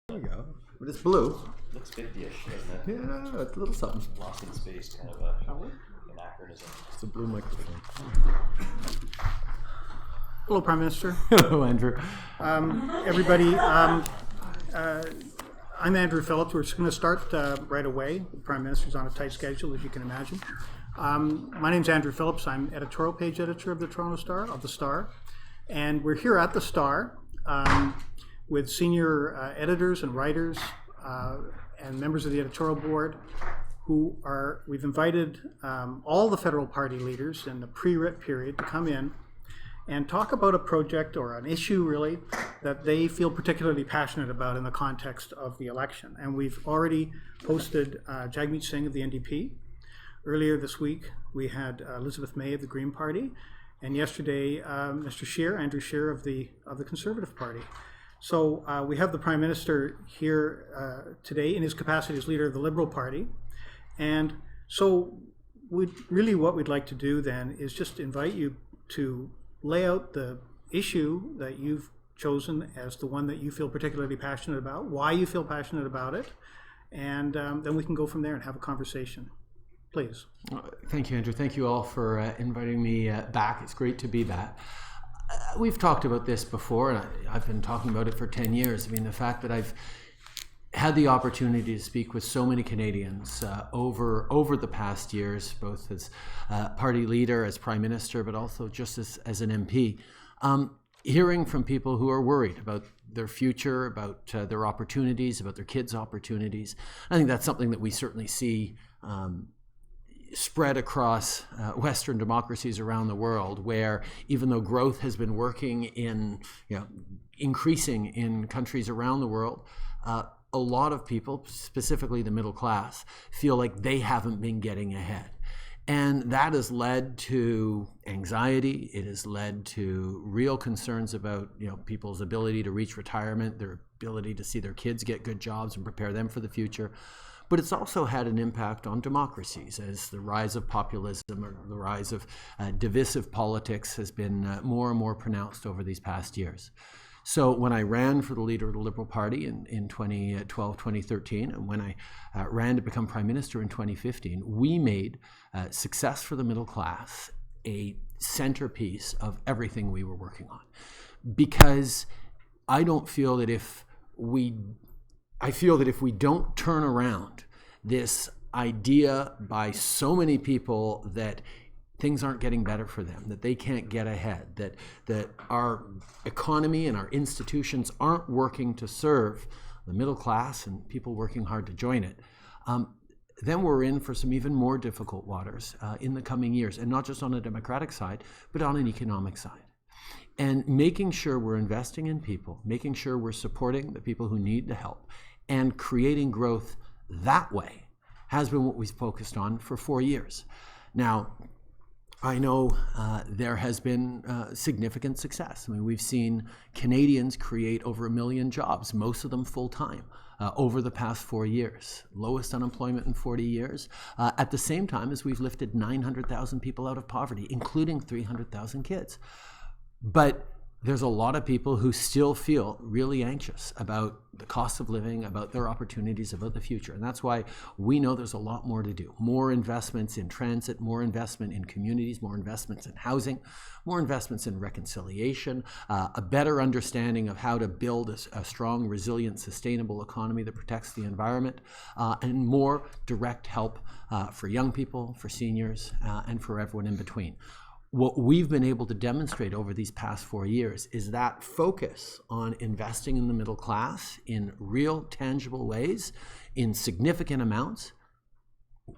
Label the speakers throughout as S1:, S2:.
S1: There you go. But it's blue.
S2: Looks 50-ish, doesn't it?
S1: Yeah, it's a little something.
S2: Lost in space, kind of an anachronism.
S1: It's a blue microphone.
S3: Hello, Prime Minister.
S1: Hello, Andrew.
S3: Everybody, I'm Andrew Phillips. We're just going to start right away. The Prime Minister's on a tight schedule, as you can imagine. My name's Andrew Phillips. I'm editorial page editor of the Toronto Star, of the Star. And we're here at the Star with senior editors and writers and members of the editorial board we've invited all the federal party leaders in the pre-writ period to come in and talk about a project or an issue, really, that they feel particularly passionate about in the context of the election. And we've already hosted Jagmeet Singh of the NDP. Earlier this week, we had Elizabeth May of the Green Party, and yesterday, Mr. Scheer, Andrew Scheer of the Conservative Party. So we have the Prime Minister here today in his capacity as leader of the Liberal Party. And so what we'd like to do then is just invite you to lay out the issue that you've chosen as the one that you feel particularly passionate about, why you feel passionate about it, and then we can go from there and have a conversation. Please.
S1: Thank you, Andrew. Thank you all for inviting me back. It's great to be back. We've talked about this before, and I've been talking about it for 10 years. I mean, the fact that I've had the opportunity to speak with so many Canadians over the past years, both as party leader, as Prime Minister, but also just as an MP, hearing from people who are worried about their future, about their opportunities, about their kids' opportunities. I think that's something that we certainly see spread across Western democracies around the world, where even though growth has been increasing in countries around the world, a lot of people, specifically the middle class, feel like they haven't been getting ahead. And that has led to anxiety. It has led to real concerns about people's ability to reach retirement, their ability to see their kids get good jobs and prepare them for the future. But it's also had an impact on democracies, as the rise of populism or the rise of divisive politics has been more and more pronounced over these past years. So when I ran for the leader of the Liberal Party in 2012, 2013, and when I ran to become Prime Minister in 2015, we made success for the middle class a centerpiece of everything we were working on. Because I feel that if we don't turn around this idea by so many people that things aren't getting better for them, that they can't get ahead, that our economy and our institutions aren't working to serve the middle class and people working hard to join it, then we're in for some even more difficult waters in the coming years, and not just on a democratic side, but on an economic side. And making sure we're investing in people, making sure we're supporting the people who need the help, and creating growth that way has been what we've focused on for 4 years. Now, I know there has been significant success. I mean, we've seen Canadians create over 1 million jobs, most of them full-time, over the past 4 years. Lowest unemployment in 40 years, at the same time as we've lifted 900,000 people out of poverty, including 300,000 kids. But there's a lot of people who still feel really anxious about the cost of living, about their opportunities, about the future. And that's why we know there's a lot more to do. More investments in transit, more investment in communities, more investments in housing, more investments in reconciliation, a better understanding of how to build a strong, resilient, sustainable economy that protects the environment, and more direct help for young people, for seniors, and for everyone in between. What we've been able to demonstrate over these past 4 years is that focus on investing in the middle class in real, tangible ways, in significant amounts,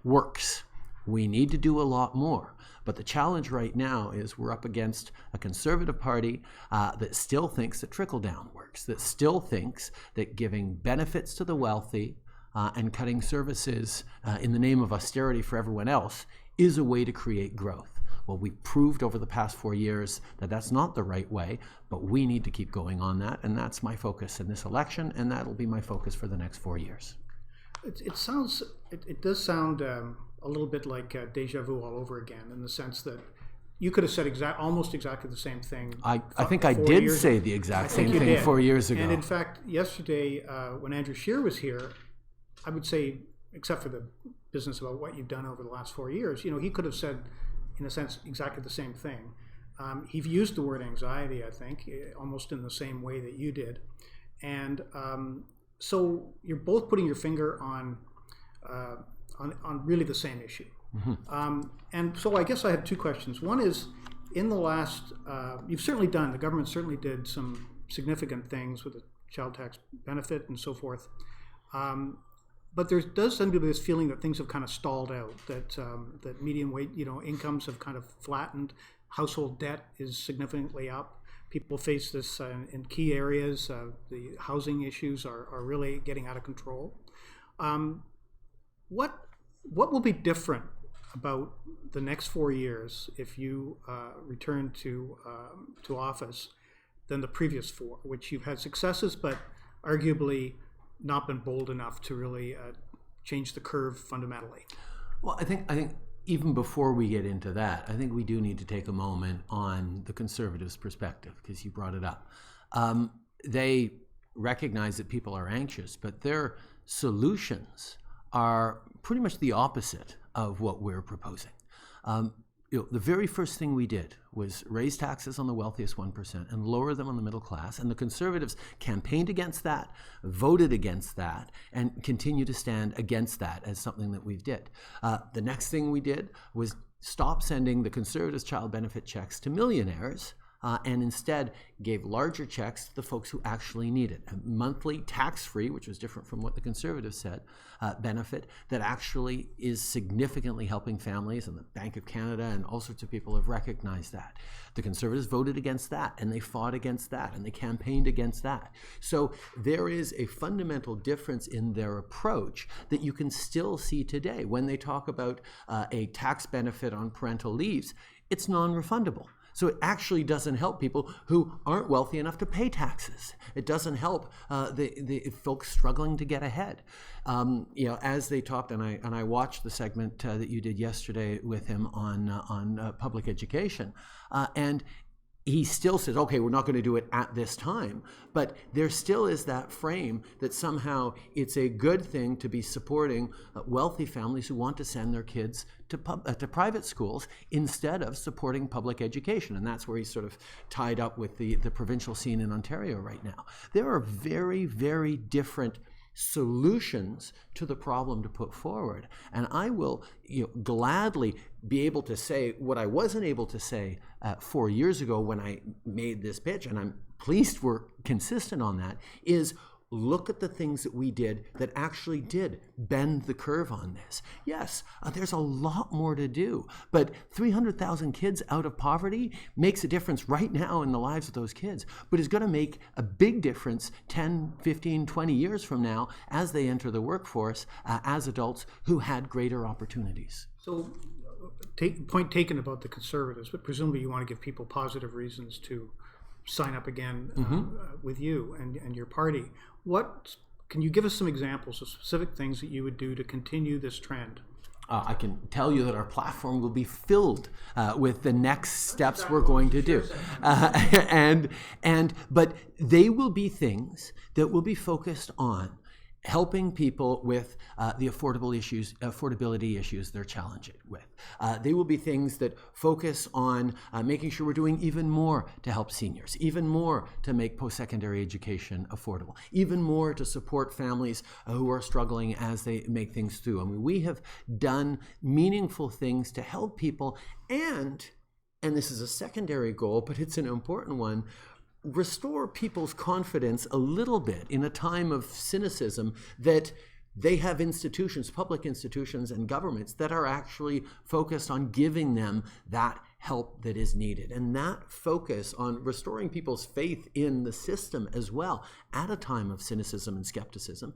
S1: works. We need to do a lot more. But the challenge right now is we're up against a Conservative Party that still thinks that trickle-down works, that still thinks that giving benefits to the wealthy and cutting services in the name of austerity for everyone else is a way to create growth. Well, we've proved over the past 4 years that that's not the right way, but we need to keep going on that, and that's my focus in this election, and that'll be my focus for the next 4 years.
S3: It does sound a little bit like deja vu all over again, in the sense that you could have said almost exactly the same thing.
S1: I think I did say the exact same thing 4 years ago.
S3: And in fact, yesterday, when Andrew Scheer was here, I would say, except for the business about what you've done over the last 4 years, he could have said, in a sense, exactly the same thing. He used the word anxiety, I think, almost in the same way that you did. And so you're both putting your finger on really the same issue. Mm-hmm. And so I guess I have two questions. One is, in the last, you've certainly done, the government certainly did some significant things with the child tax benefit and so forth. But there does seem to be this feeling that things have kind of stalled out, that median wage, incomes have kind of flattened, household debt is significantly up. People face this in key areas. The housing issues are really getting out of control. What will be different about the next 4 years if you return to office than the previous 4, which you've had successes, but arguably not been bold enough to really change the curve fundamentally?
S1: Well, I think even before we get into that, I think we do need to take a moment on the Conservatives' perspective, because you brought it up. They recognize that people are anxious, but their solutions are pretty much the opposite of what we're proposing. The very first thing we did was raise taxes on the wealthiest 1% and lower them on the middle class. And the Conservatives campaigned against that, voted against that, and continue to stand against that as something that we did. The next thing we did was stop sending the Conservatives' child benefit checks to millionaires, and instead gave larger checks to the folks who actually need it. A monthly tax-free, which was different from what the Conservatives said, benefit that actually is significantly helping families, and the Bank of Canada and all sorts of people have recognized that. The Conservatives voted against that, and they fought against that, and they campaigned against that. So there is a fundamental difference in their approach that you can still see today. When they talk about a tax benefit on parental leaves, it's non-refundable. So it actually doesn't help people who aren't wealthy enough to pay taxes. It doesn't help the folks struggling to get ahead. As they talked, and I watched the segment that you did yesterday with him on public education, and he still says, okay, we're not going to do it at this time, but there still is that frame that somehow it's a good thing to be supporting wealthy families who want to send their kids to private schools instead of supporting public education. And that's where he's sort of tied up with the provincial scene in Ontario right now. There are very, very different solutions to the problem to put forward. And I will gladly be able to say what I wasn't able to say 4 years ago when I made this pitch, and I'm pleased we're consistent on that, is look at the things that we did that actually did bend the curve on this. Yes, there's a lot more to do, but 300,000 kids out of poverty makes a difference right now in the lives of those kids, but is going to make a big difference 10, 15, 20 years from now as they enter the workforce as adults who had greater opportunities.
S3: So, point taken about the Conservatives, but presumably you want to give people positive reasons to sign up again with you and your party. Can you give us some examples of specific things that you would do to continue this trend?
S1: I can tell you that our platform will be filled with the next steps we're going to do. But they will be things that will be focused on helping people with the affordability issues they're challenged with. They will be things that focus on making sure we're doing even more to help seniors, even more to make post-secondary education affordable, even more to support families who are struggling as they make things through. I mean, we have done meaningful things to help people, and this is a secondary goal, but it's an important one, restore people's confidence a little bit in a time of cynicism that they have institutions, public institutions and governments that are actually focused on giving them that help that is needed. And that focus on restoring people's faith in the system as well at a time of cynicism and skepticism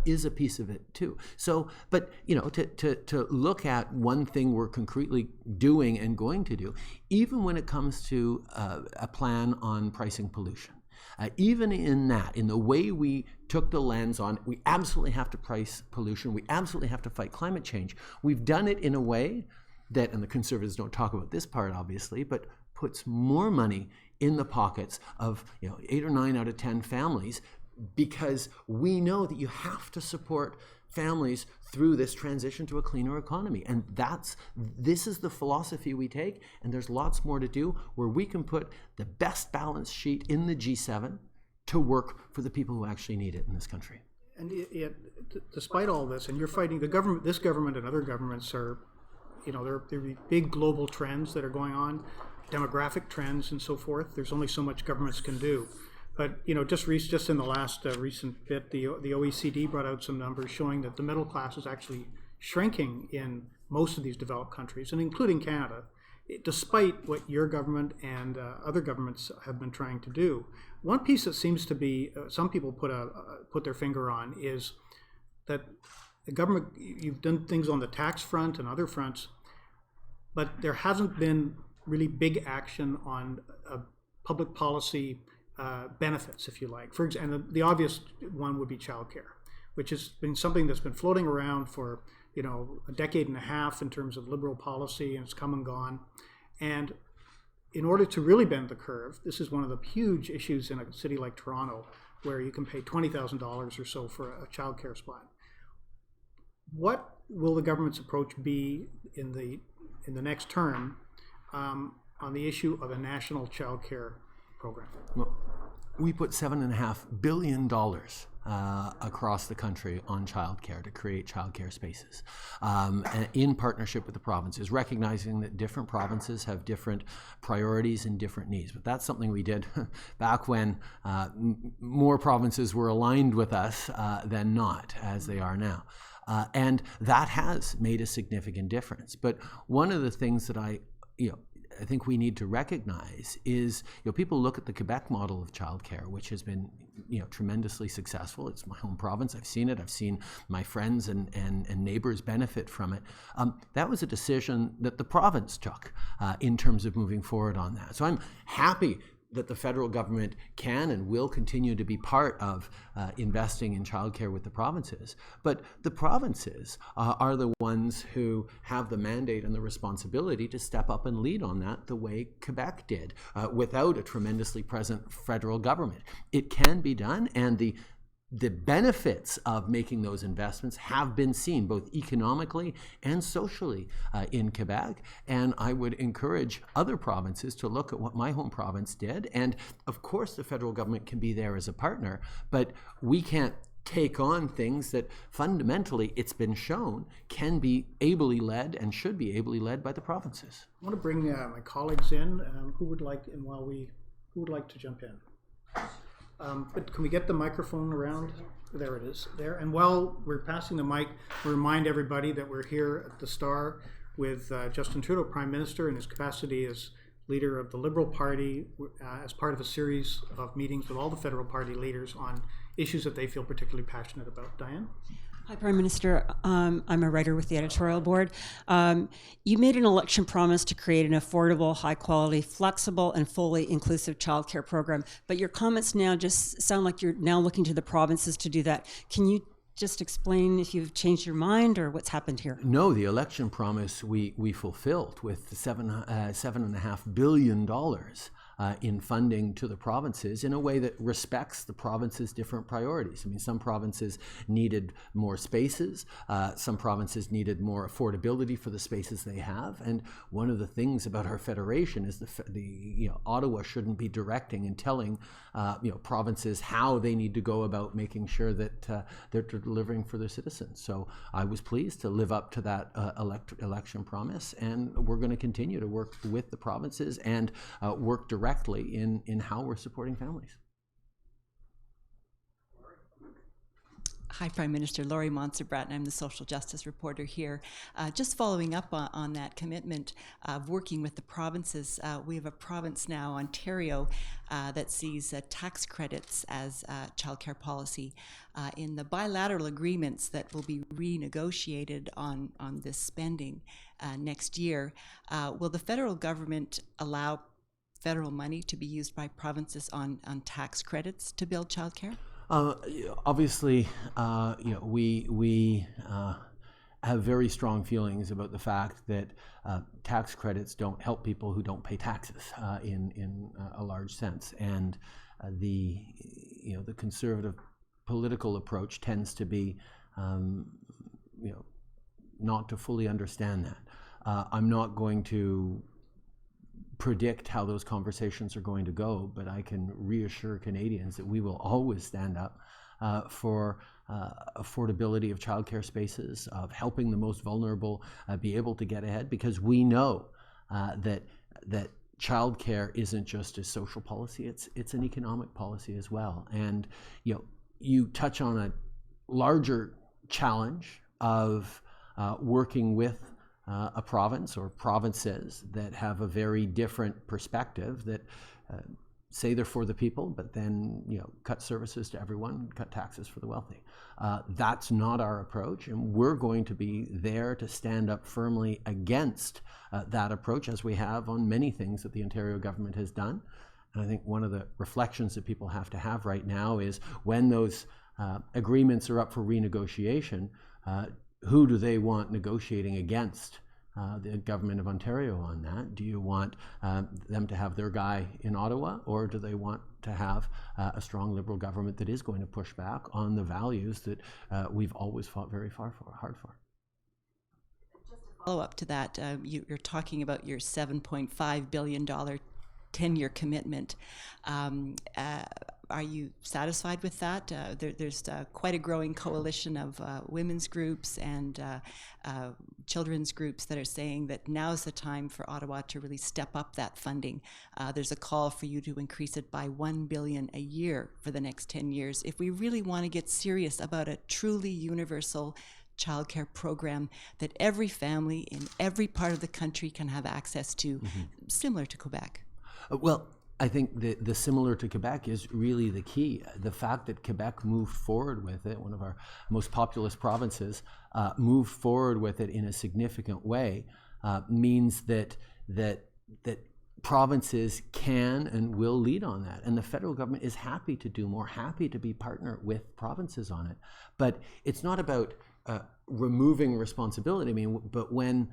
S1: is a piece of it too. So, but to look at one thing we're concretely doing and going to do, even when it comes to a plan on pricing pollution, even in that, in the way we took the lens on, we absolutely have to price pollution, we absolutely have to fight climate change. We've done it in a way that, and the Conservatives don't talk about this part obviously, but puts more money in the pockets of 8 or 9 out of 10 families, because we know that you have to support families through this transition to a cleaner economy. And this is the philosophy we take, and there's lots more to do where we can put the best balance sheet in the G7 to work for the people who actually need it in this country.
S3: And yet, despite all this, and you're fighting the government, this government and other governments are, there are big global trends that are going on, demographic trends and so forth. There's only so much governments can do. But just in the last recent bit, the OECD brought out some numbers showing that the middle class is actually shrinking in most of these developed countries, and including Canada, despite what your government and other governments have been trying to do. One piece that seems to be some people put their finger on is that the government, you've done things on the tax front and other fronts, but there hasn't been really big action on public policy benefits, if you like. For example, and the obvious one would be childcare, which has been something that's been floating around for a decade and a half in terms of liberal policy, and it's come and gone. And in order to really bend the curve, this is one of the huge issues in a city like Toronto, where you can pay $20,000 or so for a childcare spot. What will the government's approach be in the next term on the issue of a national childcare program?
S1: Well, we put $7.5 billion across the country on childcare to create childcare spaces in partnership with the provinces, recognizing that different provinces have different priorities and different needs. But that's something we did back when more provinces were aligned with us than not, as they are now. And that has made a significant difference. But one of the things that I think we need to recognize is, people look at the Quebec model of childcare, which has been, tremendously successful. It's my home province. I've seen it. I've seen my friends and neighbors benefit from it. That was a decision that the province took in terms of moving forward on that. So I'm happy that the federal government can and will continue to be part of investing in childcare with the provinces. But the provinces are the ones who have the mandate and the responsibility to step up and lead on that the way Quebec did, without a tremendously present federal government. It can be done, and the benefits of making those investments have been seen both economically and socially in Quebec. And I would encourage other provinces to look at what my home province did. And of course, the federal government can be there as a partner, but we can't take on things that fundamentally, it's been shown, can be ably led and should be ably led by the provinces.
S3: I want to bring my colleagues in who would like to jump in. But can we get the microphone around? There it is, there. And while we're passing the mic, we remind everybody that we're here at the Star with Justin Trudeau, Prime Minister, in his capacity as leader of the Liberal Party, as part of a series of meetings with all the federal party leaders on issues that they feel particularly passionate about. Diane?
S4: Hi, Prime Minister. I'm a writer with the editorial board. You made an election promise to create an affordable, high-quality, flexible, and fully inclusive childcare program, but your comments now just sound like you're now looking to the provinces to do that. Can you just explain if you've changed your mind or what's happened here?
S1: No, the election promise we fulfilled with $7.5 billion in funding to the provinces in a way that respects the provinces' different priorities. I mean, some provinces needed more spaces, some provinces needed more affordability for the spaces they have, and one of the things about our federation is Ottawa shouldn't be directing and telling provinces how they need to go about making sure that they're delivering for their citizens. So I was pleased to live up to that election promise, and we're going to continue to work with the provinces and work directly in how we're supporting families.
S5: Hi, Prime Minister. Laurie Montserrat, and I'm the social justice reporter here. Just following up on that commitment of working with the provinces, we have a province now, Ontario, that sees tax credits as childcare policy. In the bilateral agreements that will be renegotiated on this spending next year, will the federal government allow federal money to be used by provinces on tax credits to build childcare?
S1: Obviously, we have very strong feelings about the fact that tax credits don't help people who don't pay taxes in a large sense, and the conservative political approach tends to be not to fully understand that. I'm not going to predict how those conversations are going to go, but I can reassure Canadians that we will always stand up for affordability of childcare spaces, of helping the most vulnerable be able to get ahead, because we know that childcare isn't just a social policy; it's an economic policy as well. And you touch on a larger challenge of working with a province or provinces that have a very different perspective, that say they're for the people, but then cut services to everyone, cut taxes for the wealthy. That's not our approach, and we're going to be there to stand up firmly against that approach, as we have on many things that the Ontario government has done. And I think one of the reflections that people have to have right now is, when those agreements are up for renegotiation, who do they want negotiating against the government of Ontario on that? Do you want them to have their guy in Ottawa, or do they want to have a strong Liberal government that is going to push back on the values that we've always fought very hard for?
S5: Follow up to that, you're talking about your $7.5 billion 10-year commitment. Are you satisfied with that? There's quite a growing coalition of women's groups and children's groups that are saying that now's the time for Ottawa to really step up that funding. There's a call for you to increase it by $1 billion a year for the next 10 years. If we really want to get serious about a truly universal childcare program that every family in every part of the country can have access to, similar to Quebec.
S1: Well, I think the similar to Quebec is really the key. The fact that Quebec moved forward with it, one of our most populous provinces, moved forward with it in a significant way, means that provinces can and will lead on that. And the federal government is happy to do more, happy to be partner with provinces on it. But it's not about removing responsibility. I mean, but when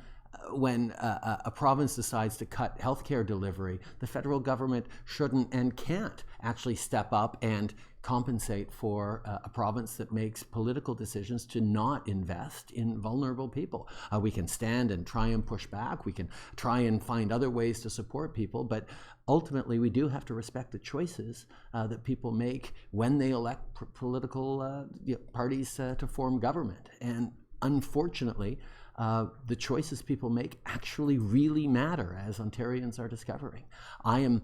S1: a province decides to cut healthcare delivery, the federal government shouldn't and can't actually step up and compensate for a province that makes political decisions to not invest in vulnerable people. We can stand and try and push back. We can try and find other ways to support people, but ultimately we do have to respect the choices that people make when they elect political parties to form government. And unfortunately, the choices people make actually really matter, as Ontarians are discovering. I am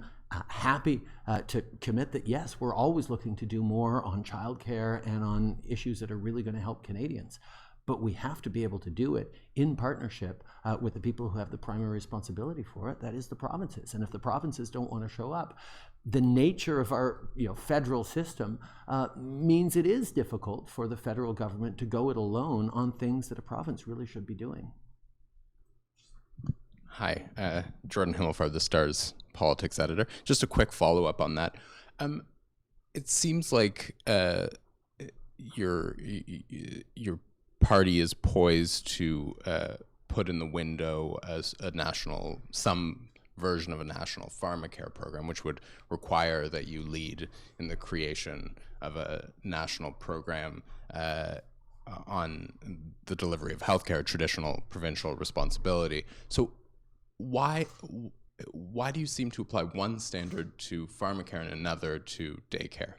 S1: happy to commit that, yes, we're always looking to do more on childcare and on issues that are really going to help Canadians. But we have to be able to do it in partnership with the people who have the primary responsibility for it, that is the provinces. And if the provinces don't want to show up, the nature of our federal system means it is difficult for the federal government to go it alone on things that a province really should be doing.
S6: Hi, Jordan Himmelfarb, the Star's politics editor. Just a quick follow-up on that. It seems like your party is poised to put in the window as some version of a national pharmacare program, which would require that you lead in the creation of a national program on the delivery of healthcare, traditional provincial responsibility. So why do you seem to apply one standard to pharmacare and another to daycare?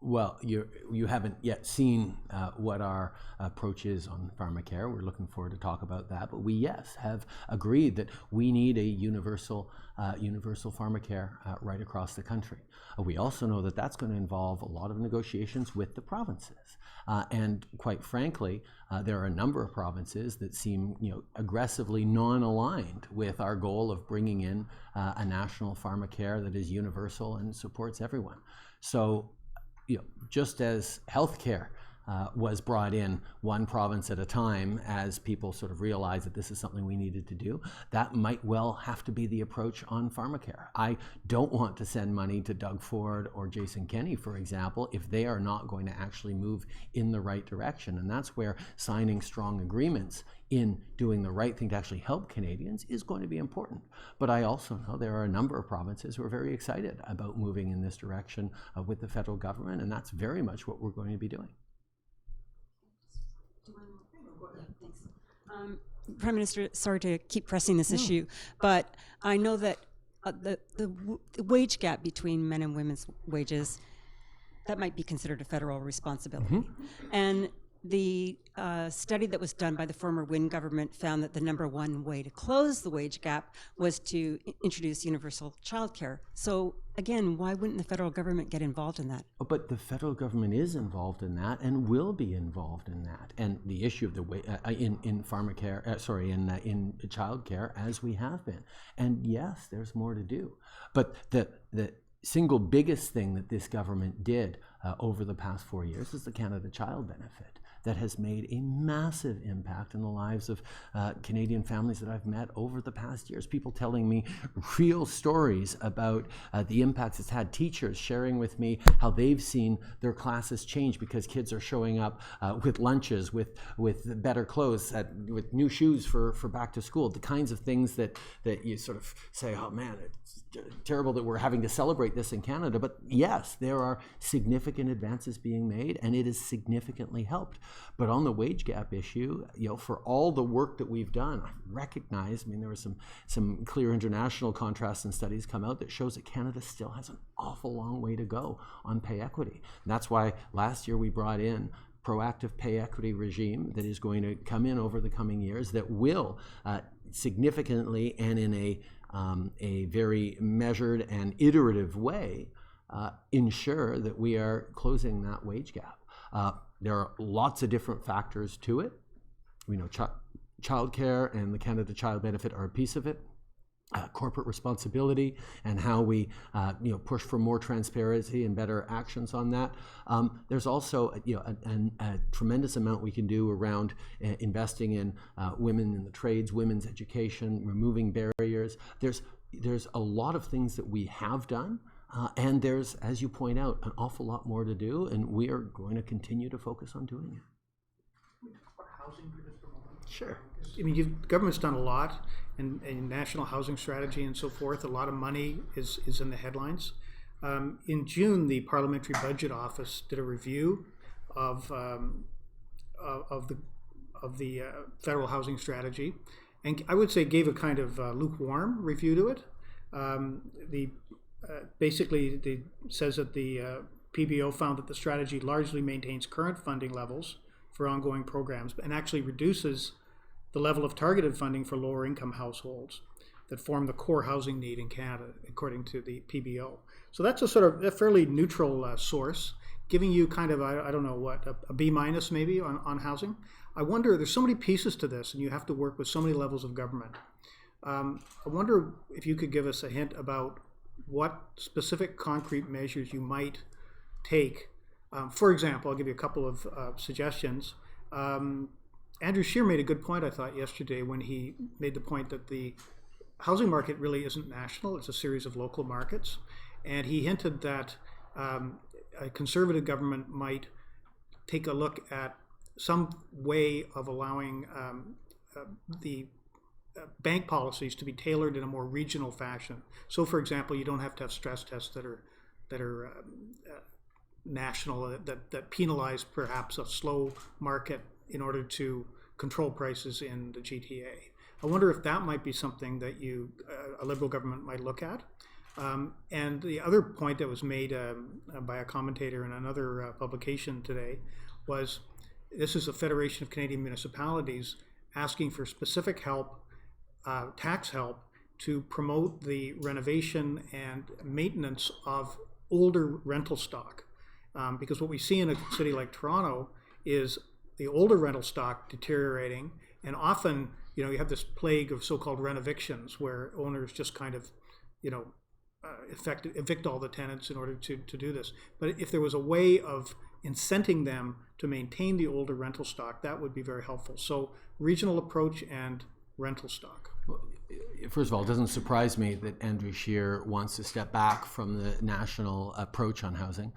S1: Well, you haven't yet seen what our approach is on pharmacare. We're looking forward to talk about that. But we, yes, have agreed that we need a universal pharmacare right across the country. We also know that that's going to involve a lot of negotiations with the provinces. And quite frankly, there are a number of provinces that seem aggressively non-aligned with our goal of bringing in a national pharmacare that is universal and supports everyone. So just as healthcare was brought in one province at a time as people sort of realized that this is something we needed to do. That might well have to be the approach on pharmacare. I don't want to send money to Doug Ford or Jason Kenney, for example, if they are not going to actually move in the right direction. And that's where signing strong agreements in doing the right thing to actually help Canadians is going to be important. But I also know there are a number of provinces who are very excited about moving in this direction with the federal government, and that's very much what we're going to be doing.
S4: Prime Minister, sorry to keep pressing this issue, but I know that the wage gap between men and women's wages, that might be considered a federal responsibility. And the study that was done by the former Wynne government found that the number one way to close the wage gap was to introduce universal childcare. So again, why wouldn't the federal government get involved in that?
S1: But the federal government is involved in that and will be involved in that. And the issue of the in pharmacare, in childcare, as we have been. And yes, there's more to do. But the single biggest thing that this government did over the past 4 years is the Canada Child Benefit. That has made a massive impact in the lives of Canadian families that I've met over the past years. People telling me real stories about the impacts it's had. Teachers sharing with me how they've seen their classes change because kids are showing up with lunches, with better clothes, with new shoes for back to school. The kinds of things that you sort of say, oh man, it's terrible that we're having to celebrate this in Canada. But yes, there are significant advances being made, and it has significantly helped. But on the wage gap issue, for all the work that we've done, I recognize, there were some clear international contrasts and studies come out that shows that Canada still has an awful long way to go on pay equity. And that's why last year we brought in proactive pay equity regime that is going to come in over the coming years that will significantly and in a very measured and iterative way ensure that we are closing that wage gap. There are lots of different factors to it. We know childcare and the Canada Child Benefit are a piece of it. Corporate responsibility and how we push for more transparency and better actions on that. There's also a tremendous amount we can do around investing in women in the trades, women's education, removing barriers. There's a lot of things that we have done. And there's, as you point out, an awful lot more to do, and we are going to continue to focus on doing it.
S3: Can we talk about housing for just a moment?
S1: Sure.
S3: The government's done a lot in national housing strategy and so forth. A lot of money is in the headlines. In June, the Parliamentary Budget Office did a review of the federal housing strategy, and I would say gave a kind of lukewarm review to it. Basically, it says that the PBO found that the strategy largely maintains current funding levels for ongoing programs and actually reduces the level of targeted funding for lower income households that form the core housing need in Canada, according to the PBO. So that's a sort of a fairly neutral source, giving you kind of, I don't know what, a B- maybe on housing. I wonder, there's so many pieces to this, and you have to work with so many levels of government. I wonder if you could give us a hint about what specific concrete measures you might take. For example, I'll give you a couple of suggestions. Andrew Scheer made a good point, I thought, yesterday when he made the point that the housing market really isn't national, it's a series of local markets. And he hinted that a conservative government might take a look at some way of allowing the bank policies to be tailored in a more regional fashion. So, for example, you don't have to have stress tests that are national, that penalize perhaps a slow market in order to control prices in the GTA. I wonder if that might be something that a Liberal government might look at. And the other point that was made by a commentator in another publication today was, this is the Federation of Canadian Municipalities asking for specific help, tax help, to promote the renovation and maintenance of older rental stock. Because what we see in a city like Toronto is the older rental stock deteriorating, and often, you have this plague of so-called renovictions where owners just kind of, evict all the tenants in order to do this. But if there was a way of incenting them to maintain the older rental stock, that would be very helpful. So regional approach and rental stock.
S1: First of all, it doesn't surprise me that Andrew Scheer wants to step back from the national approach on housing.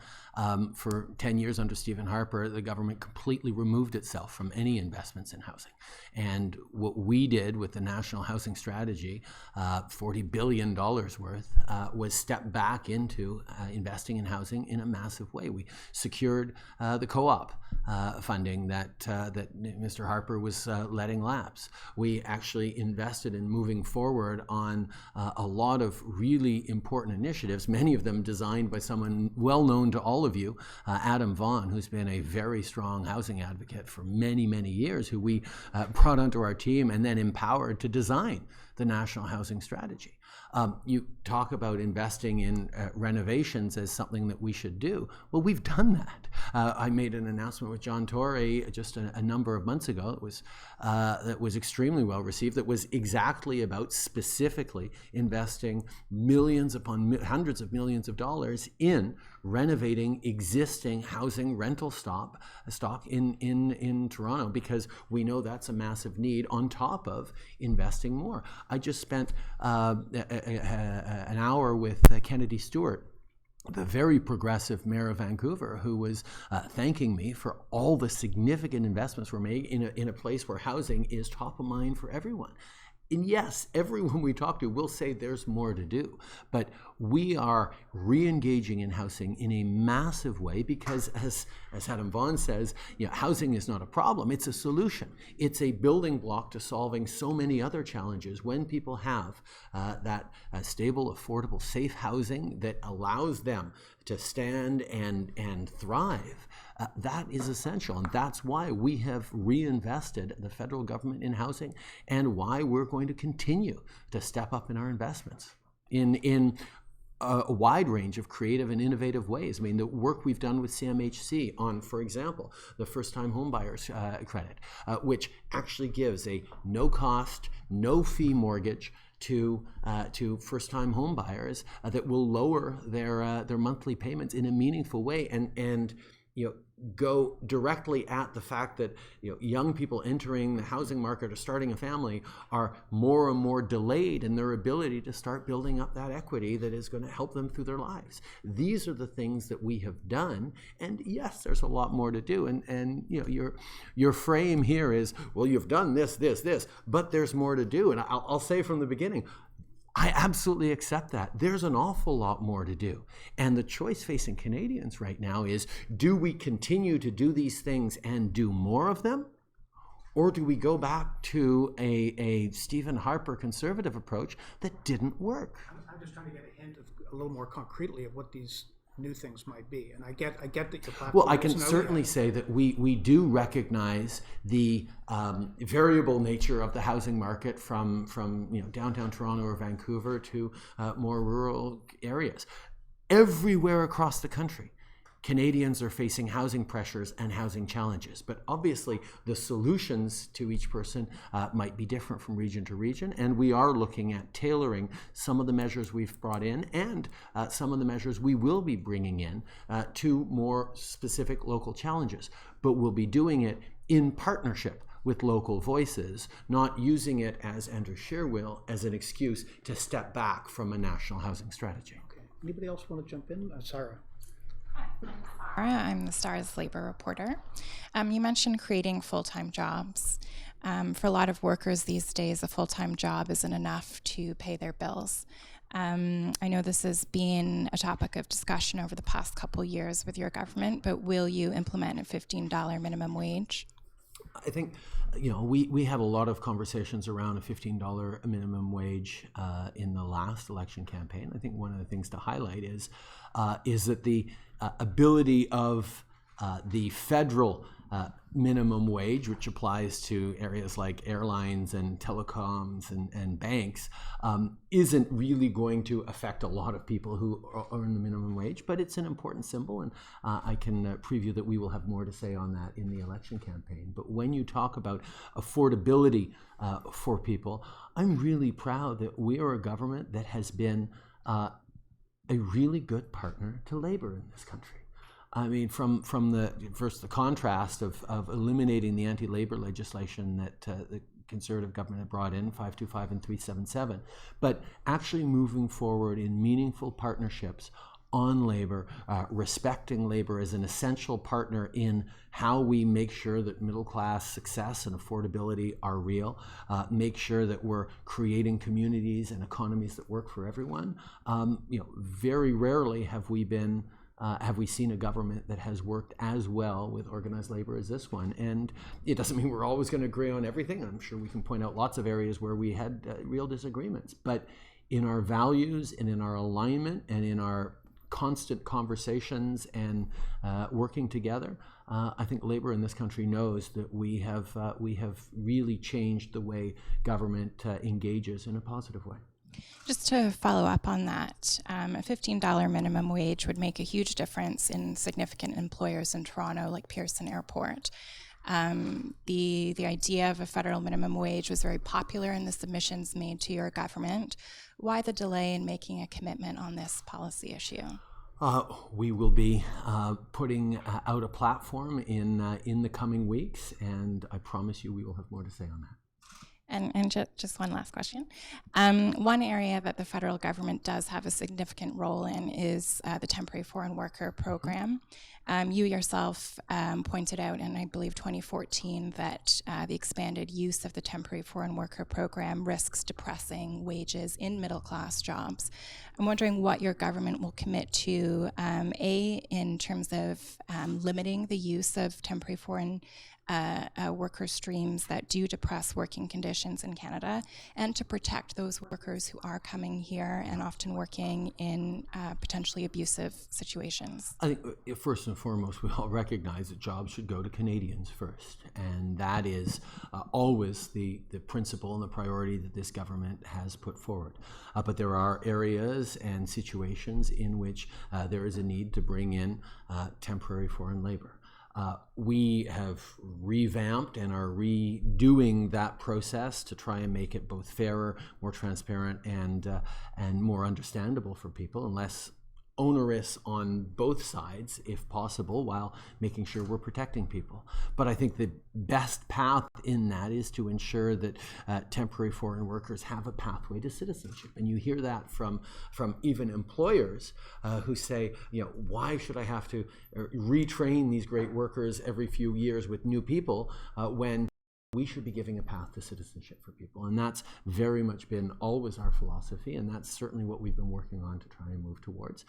S1: For 10 years under Stephen Harper, the government completely removed itself from any investments in housing. And what we did with the National Housing Strategy, $40 billion worth, was step back into investing in housing in a massive way. We secured the co-op funding that Mr. Harper was letting lapse. We actually invested in moving forward on a lot of really important initiatives, many of them designed by someone well known to all of you, Adam Vaughan, who's been a very strong housing advocate for many, many years, who we brought onto our team and then empowered to design the National Housing Strategy. You talk about investing in renovations as something that we should do. Well, we've done that. I made an announcement with John Tory just a number of months ago that was extremely well received, that was exactly about specifically investing millions upon hundreds of millions of dollars in renovating existing housing rental stock in Toronto, because we know that's a massive need on top of investing more. I just spent an hour with Kennedy Stewart, the very progressive mayor of Vancouver, who was thanking me for all the significant investments we're making in a place where housing is top of mind for everyone. And yes, everyone we talk to will say there's more to do, but we are re-engaging in housing in a massive way because, as Adam Vaughan says, housing is not a problem, it's a solution. It's a building block to solving so many other challenges. When people have that stable, affordable, safe housing that allows them to stand and thrive, that is essential, and that's why we have reinvested the federal government in housing, and why we're going to continue to step up in our investments in a wide range of creative and innovative ways. I mean, the work we've done with CMHC on, for example, the first-time homebuyers credit, which actually gives a no-cost, no-fee mortgage to first-time homebuyers that will lower their monthly payments in a meaningful way, and go directly at the fact that young people entering the housing market or starting a family are more and more delayed in their ability to start building up that equity that is going to help them through their lives. These are the things that we have done, and yes, there's a lot more to do. And your frame here is, well, you've done this, but there's more to do. And I'll say from the beginning, I absolutely accept that. There's an awful lot more to do. And the choice facing Canadians right now is, do we continue to do these things and do more of them? Or do we go back to a Stephen Harper conservative approach that didn't work?
S3: I'm just trying to get a hint of a little more concretely of what these new things might be. And I get that your platform.
S1: Well, I can certainly say that we do recognize the variable nature of the housing market from downtown Toronto or Vancouver to more rural areas. Everywhere across the country, Canadians are facing housing pressures and housing challenges, but obviously the solutions to each person might be different from region to region, and we are looking at tailoring some of the measures we've brought in and some of the measures we will be bringing in to more specific local challenges, but we'll be doing it in partnership with local voices, not using it, as Andrew Scheer will, as an excuse to step back from a national housing strategy.
S3: Okay. Anybody else want to jump in? Sarah.
S7: Sarah, I'm the Star's labor reporter. You mentioned creating full-time jobs. For a lot of workers these days, a full-time job isn't enough to pay their bills. I know this has been a topic of discussion over the past couple years with your government, but will you implement a $15 minimum wage?
S1: I think, we had a lot of conversations around a $15 minimum wage in the last election campaign. I think one of the things to highlight is that the ability of the federal minimum wage, which applies to areas like airlines and telecoms and banks, isn't really going to affect a lot of people who earn the minimum wage, but it's an important symbol, and I can preview that we will have more to say on that in the election campaign. But when you talk about affordability for people, I'm really proud that we are a government that has been a really good partner to labor in this country. I mean, from the contrast of eliminating the anti-labor legislation that the Conservative government had brought in, 525 and 377, but actually moving forward in meaningful partnerships on labor, respecting labor as an essential partner in how we make sure that middle class success and affordability are real, make sure that we're creating communities and economies that work for everyone. Very rarely have we seen a government that has worked as well with organized labor as this one. And it doesn't mean we're always going to agree on everything. I'm sure we can point out lots of areas where we had real disagreements. But in our values and in our alignment and in our constant conversations and working together, I think labor in this country knows that we have really changed the way government engages in a positive way.
S7: Just to follow up on that, a $15 minimum wage would make a huge difference in significant employers in Toronto, like Pearson Airport. The idea of a federal minimum wage was very popular in the submissions made to your government. Why the delay in making a commitment on this policy issue?
S1: We will be putting out a platform in the coming weeks, and I promise you we will have more to say on that.
S7: And just one last question. One area that the federal government does have a significant role in is the temporary foreign worker program. You yourself pointed out in, I believe, 2014 that the expanded use of the temporary foreign worker program risks depressing wages in middle-class jobs. I'm wondering what your government will commit to, in terms of limiting the use of temporary foreign worker streams that do depress working conditions in Canada, and to protect those workers who are coming here and often working in potentially abusive situations.
S1: I think first and foremost, we all recognize that jobs should go to Canadians first, and that is always the principle and the priority that this government has put forward. But there are areas and situations in which there is a need to bring in temporary foreign labor. We have revamped and are redoing that process to try and make it both fairer, more transparent, and more understandable for people, and less onerous on both sides, if possible, while making sure we're protecting people. But I think the best path in that is to ensure that temporary foreign workers have a pathway to citizenship. And you hear that from even employers who say, why should I have to retrain these great workers every few years with new people when we should be giving a path to citizenship for people. And that's very much been always our philosophy, and that's certainly what we've been working on to try and move towards.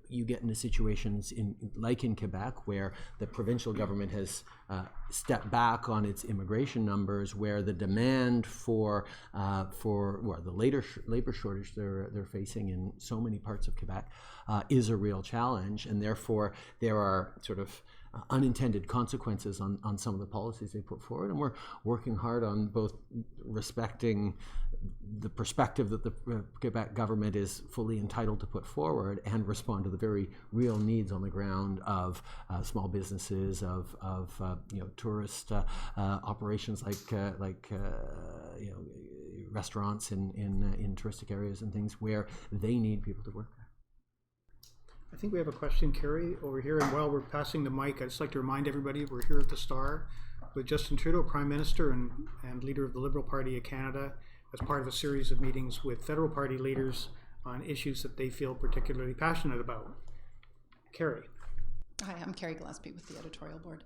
S1: You get into situations like in Quebec, where the provincial government has stepped back on its immigration numbers, where the demand for the labor shortage they're facing in so many parts of Quebec is a real challenge, and therefore there are sort of unintended consequences on some of the policies they put forward, and we're working hard on both respecting the perspective that the Quebec government is fully entitled to put forward and respond to the very real needs on the ground of small businesses, of tourist operations like restaurants in touristic areas and things where they need people to work there.
S3: I think we have a question, Carrie, over here. And while we're passing the mic, I'd just like to remind everybody we're here at the Star with Justin Trudeau, Prime Minister and leader of the Liberal Party of Canada, as part of a series of meetings with federal party leaders on issues that they feel particularly passionate about. Carrie.
S8: Hi, I'm Carrie Gillespie with the editorial board.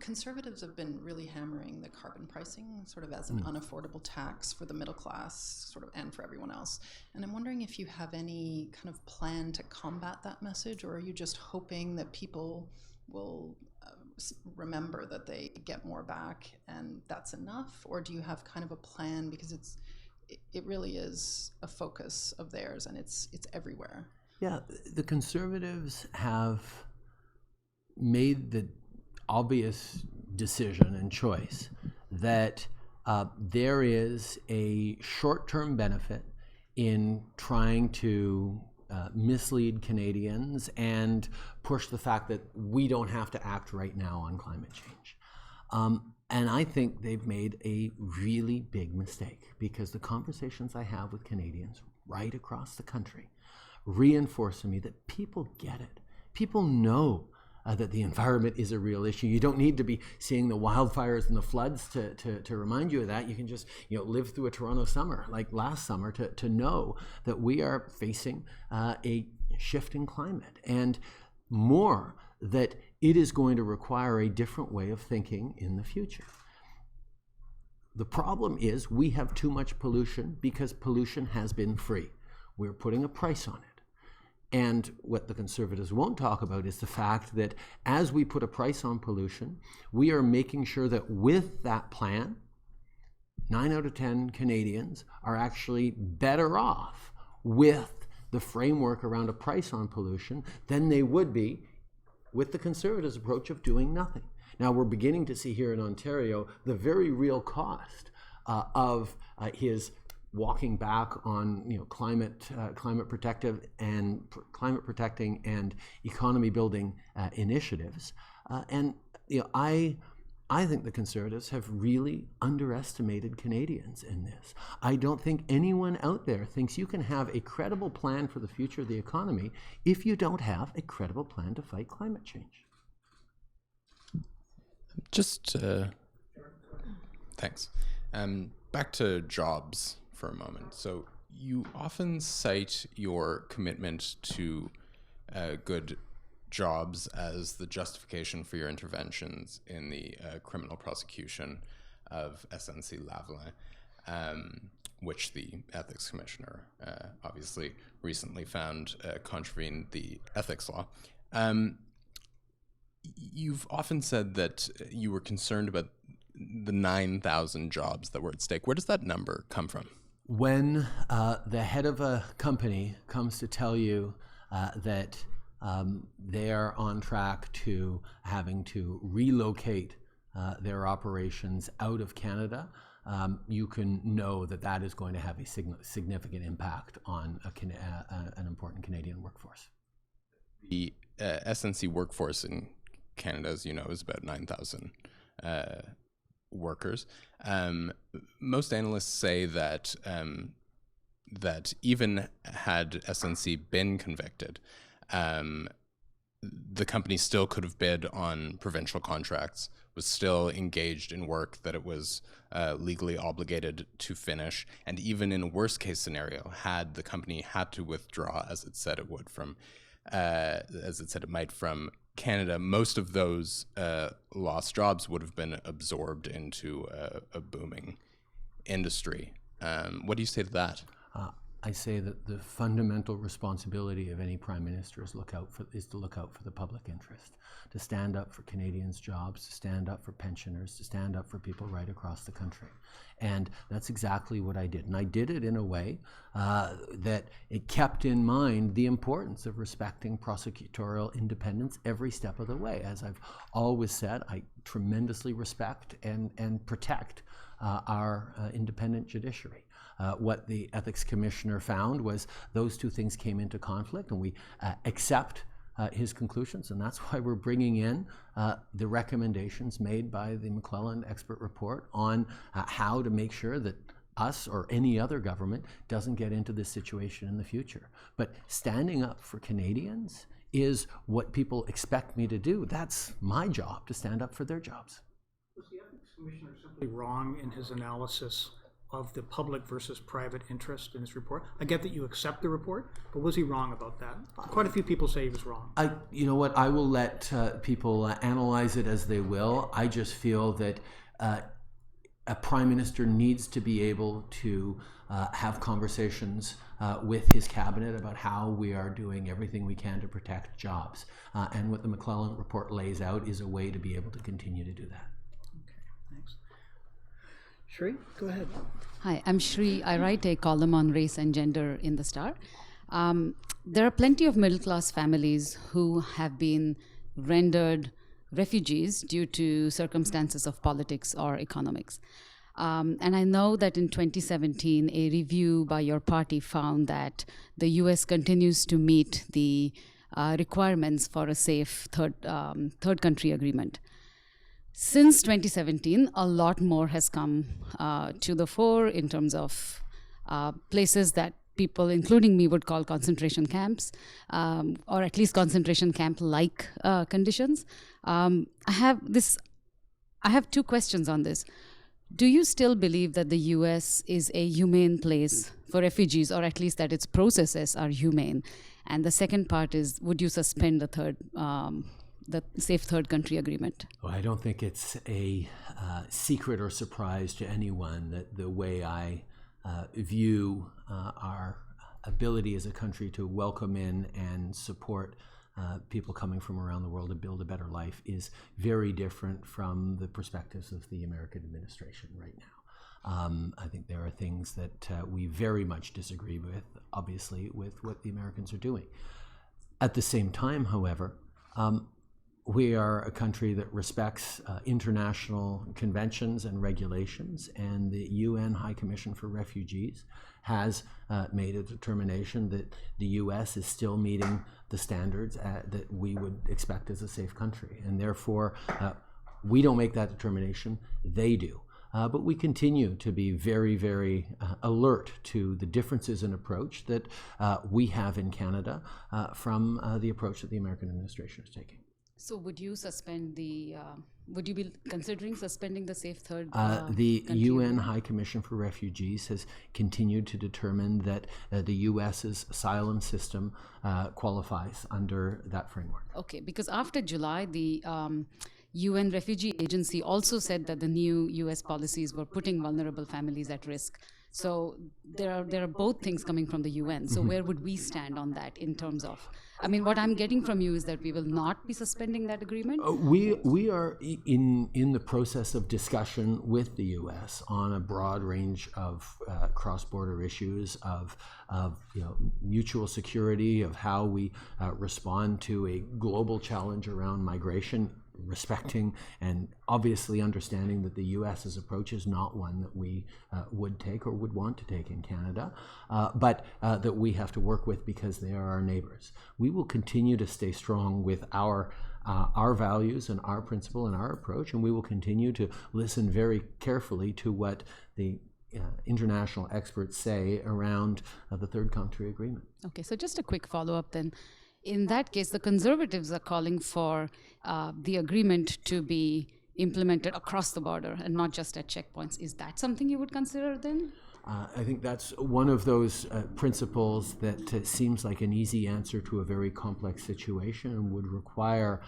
S8: Conservatives have been really hammering the carbon pricing sort of as an unaffordable tax for the middle class and for everyone else. And I'm wondering if you have any kind of plan to combat that message, or are you just hoping that people will remember that they get more back and that's enough? Or do you have kind of a plan, because it really is a focus of theirs and it's everywhere?
S1: Yeah, the Conservatives have made the obvious decision and choice that there is a short-term benefit in trying to mislead Canadians and push the fact that we don't have to act right now on climate change. And I think they've made a really big mistake, because the conversations I have with Canadians right across the country reinforce to me that people get it. People know that the environment is a real issue. You don't need to be seeing the wildfires and the floods to remind you of that. You can just live through a Toronto summer like last summer to know that we are facing a shift in climate, and more, that it is going to require a different way of thinking in the future. The problem is we have too much pollution because pollution has been free. We're putting a price on it. And what the Conservatives won't talk about is the fact that as we put a price on pollution, we are making sure that with that plan, 9 out of 10 Canadians are actually better off with the framework around a price on pollution than they would be with the Conservatives' approach of doing nothing. Now, we're beginning to see here in Ontario the very real cost of his walking back on climate protecting and economy building initiatives, and I think the Conservatives have really underestimated Canadians in this. I don't think anyone out there thinks you can have a credible plan for the future of the economy if you don't have a credible plan to fight climate change.
S6: Just thanks. Back to jobs for a moment. So you often cite your commitment to good jobs as the justification for your interventions in the criminal prosecution of SNC-Lavalin, which the Ethics Commissioner obviously recently found contravened the ethics law. You've often said that you were concerned about the 9,000 jobs that were at stake. Where does that number come from?
S1: When the head of a company comes to tell you that they are on track to having to relocate their operations out of Canada, you can know that that is going to have a significant impact on an important Canadian workforce.
S6: The SNC workforce in Canada, as you know, is about 9,000 workers. Most analysts say that that even had SNC been convicted, the company still could have bid on provincial contracts, was still engaged in work that it was legally obligated to finish, and even in a worst case scenario, had the company had to withdraw, as it said it would, from as it said it might, from Canada, most of those lost jobs would have been absorbed into a booming industry. What do you say to that?
S1: I say that the fundamental responsibility of any Prime Minister is to look out for the public interest, to stand up for Canadians' jobs, to stand up for pensioners, to stand up for people right across the country. And that's exactly what I did. And I did it in a way that it kept in mind the importance of respecting prosecutorial independence every step of the way. As I've always said, I tremendously respect and protect our independent judiciary. What the Ethics Commissioner found was those two things came into conflict, and we accept his conclusions, and that's why we're bringing in the recommendations made by the McClellan expert report on how to make sure that us or any other government doesn't get into this situation in the future. But standing up for Canadians is what people expect me to do. That's my job, to stand up for their jobs.
S3: Was the Ethics Commissioner simply wrong in his analysis of the public versus private interest in his report? I get that you accept the report, but was he wrong about that? Quite a few people say he was wrong.
S1: You know what? I will let people analyze it as they will. I just feel that a Prime Minister needs to be able to have conversations with his cabinet about how we are doing everything we can to protect jobs. And what the McClellan report lays out is a way to be able to continue to do that.
S3: Shri, go ahead.
S9: Hi, I'm Shri. I write a column on race and gender in The Star. There are plenty of middle-class families who have been rendered refugees due to circumstances of politics or economics. And I know that in 2017, a review by your party found that the US continues to meet the requirements for a safe third country agreement. Since 2017, a lot more has come to the fore in terms of places that people, including me, would call concentration camps, or at least concentration camp-like conditions. I have two questions on this. Do you still believe that the U.S. is a humane place for refugees, or at least that its processes are humane? And the second part is, would you suspend the Safe Third Country Agreement?
S1: Well, I don't think it's a secret or surprise to anyone that the way I view our ability as a country to welcome in and support people coming from around the world to build a better life is very different from the perspectives of the American administration right now. I think there are things that we very much disagree with, obviously, with what the Americans are doing. At the same time, however, we are a country that respects international conventions and regulations, and the UN High Commission for Refugees has made a determination that the U.S. is still meeting the standards that we would expect as a safe country. And therefore, we don't make that determination, they do. But we continue to be very, very alert to the differences in approach that we have in Canada from the approach that the American administration is taking.
S9: So would you suspend would you be considering suspending the Safe Third
S1: The
S9: Country
S1: UN
S9: Agreement?
S1: High Commission for Refugees has continued to determine that the U.S.'s asylum system qualifies under that framework.
S9: Okay, because after July, the UN Refugee Agency also said that the new U.S. policies were putting vulnerable families at risk. So there are both things coming from the UN. So where would we stand on that in terms of, I mean, what I'm getting from you is that we will not be suspending that agreement?
S1: We are in the process of discussion with the U.S. on a broad range of cross-border issues of mutual security, of how we respond to a global challenge around migration, respecting and obviously understanding that the U.S.'s approach is not one that we would take or would want to take in Canada, but that we have to work with because they are our neighbors. We will continue to stay strong with our values and our principle and our approach, and we will continue to listen very carefully to what the international experts say around the Third Country Agreement.
S9: Okay, so just a quick follow-up then. In that case, the Conservatives are calling for the agreement to be implemented across the border and not just at checkpoints. Is that something you would consider then?
S1: I think that's one of those principles that seems like an easy answer to a very complex situation and would require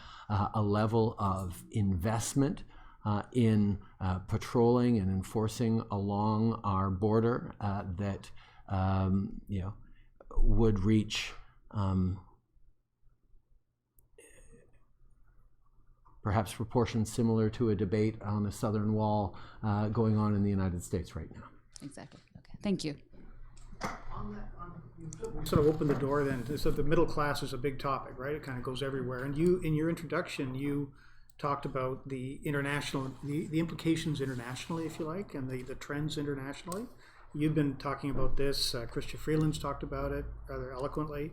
S1: a level of investment in patrolling and enforcing along our border that would reach perhaps proportions similar to a debate on the southern wall going on in the United States right now.
S9: Exactly. Okay. Thank you.
S3: Sort of open the door then. So the middle class is a big topic, right? It kind of goes everywhere. And you, in your introduction, you talked about the international, the implications internationally, if you like, and the trends internationally. You've been talking about this. Chrystia Freeland's talked about it rather eloquently.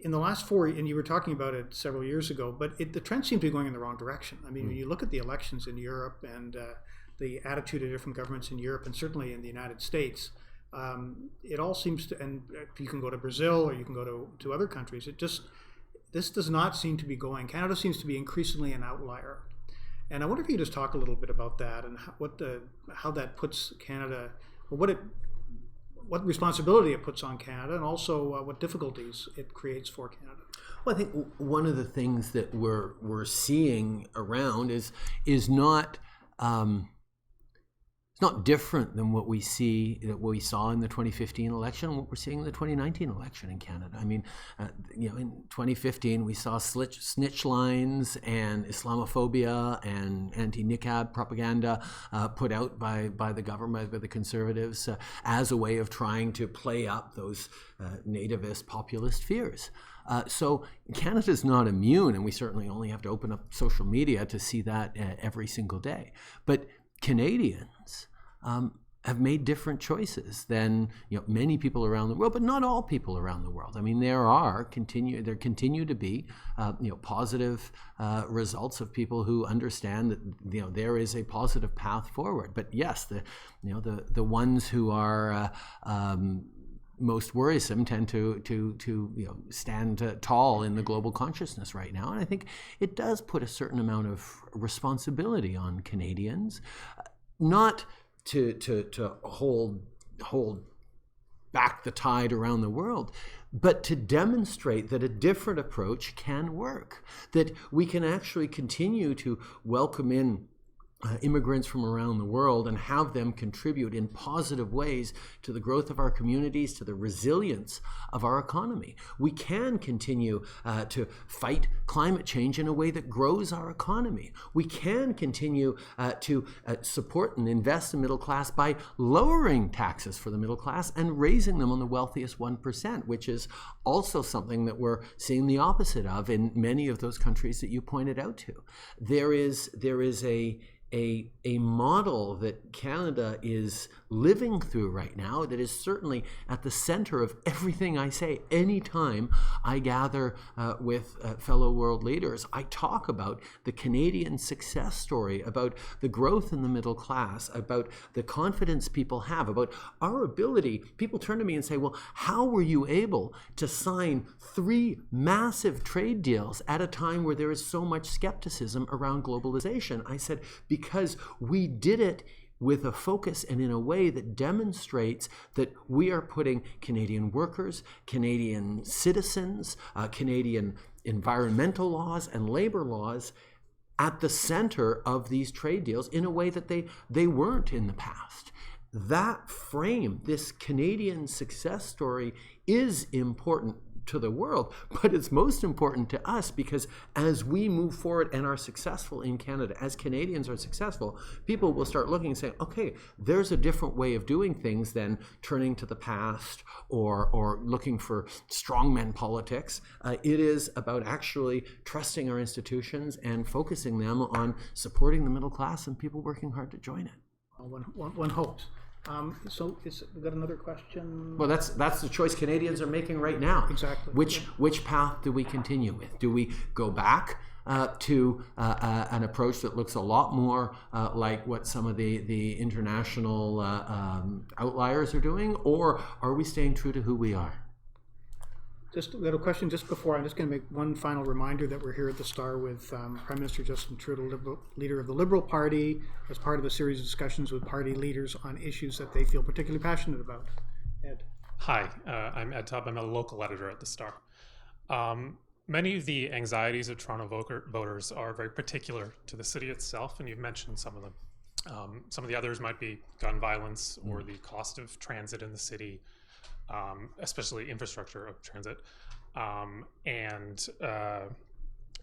S3: In the last and you were talking about it several years ago, but the trend seems to be going in the wrong direction. I mean, when you look at the elections in Europe and the attitude of different governments in Europe and certainly in the United States, it all seems to, and you can go to Brazil or you can go to other countries, this does not seem to be going. Canada seems to be increasingly an outlier. And I wonder if you could just talk a little bit about that and how that puts Canada, or what responsibility it puts on Canada, and also what difficulties it creates for Canada.
S1: Well, I think one of the things that we're seeing around is not it's not different than what we saw in the 2015 election and what we're seeing in the 2019 election in Canada. I mean, in 2015 we saw snitch lines and Islamophobia and anti-niqab propaganda put out by the government, by the Conservatives, as a way of trying to play up those nativist populist fears. So Canada's not immune, and we certainly only have to open up social media to see that every single day. But Canadians have made different choices than many people around the world, but not all people around the world. I mean, there continue to be positive results of people who understand that there is a positive path forward. But yes, the ones who are most worrisome tend to stand tall in the global consciousness right now, and I think it does put a certain amount of responsibility on Canadians, not to hold back the tide around the world, but to demonstrate that a different approach can work, that we can actually continue to welcome in immigrants from around the world and have them contribute in positive ways to the growth of our communities, to the resilience of our economy. We can continue to fight climate change in a way that grows our economy. We can continue to support and invest in middle class by lowering taxes for the middle class and raising them on the wealthiest 1%, which is also something that we're seeing the opposite of in many of those countries that you pointed out to. There is a model that Canada is living through right now that is certainly at the center of everything I say. Anytime I gather with fellow world leaders, I talk about the Canadian success story, about the growth in the middle class, about the confidence people have, about our ability. People turn to me and say, well, how were you able to sign 3 massive trade deals at a time where there is so much skepticism around globalization? I said, because we did it with a focus and in a way that demonstrates that we are putting Canadian workers, Canadian citizens, Canadian environmental laws and labor laws at the center of these trade deals in a way that they weren't in the past. That frame, this Canadian success story, is important to the world, but it's most important to us because as we move forward and are successful in Canada, as Canadians are successful, people will start looking and saying, okay, there's a different way of doing things than turning to the past or looking for strongman politics. It is about actually trusting our institutions and focusing them on supporting the middle class and people working hard to join it.
S3: One hopes. So we've got another question.
S1: Well, that's the choice Canadians are making right now.
S3: Exactly.
S1: Which path do we continue with? Do we go back to an approach that looks a lot more like what some of the international outliers are doing, or are we staying true to who we are?
S3: We got a question just before. I'm just going to make one final reminder that we're here at the Star with Prime Minister Justin Trudeau, leader of the Liberal Party, as part of a series of discussions with party leaders on issues that they feel particularly passionate about. Ed.
S10: Hi, I'm Ed Tubb. I'm a local editor at the Star. Many of the anxieties of Toronto voters are very particular to the city itself, and you've mentioned some of them. Some of the others might be gun violence or the cost of transit in the city, especially infrastructure of transit, and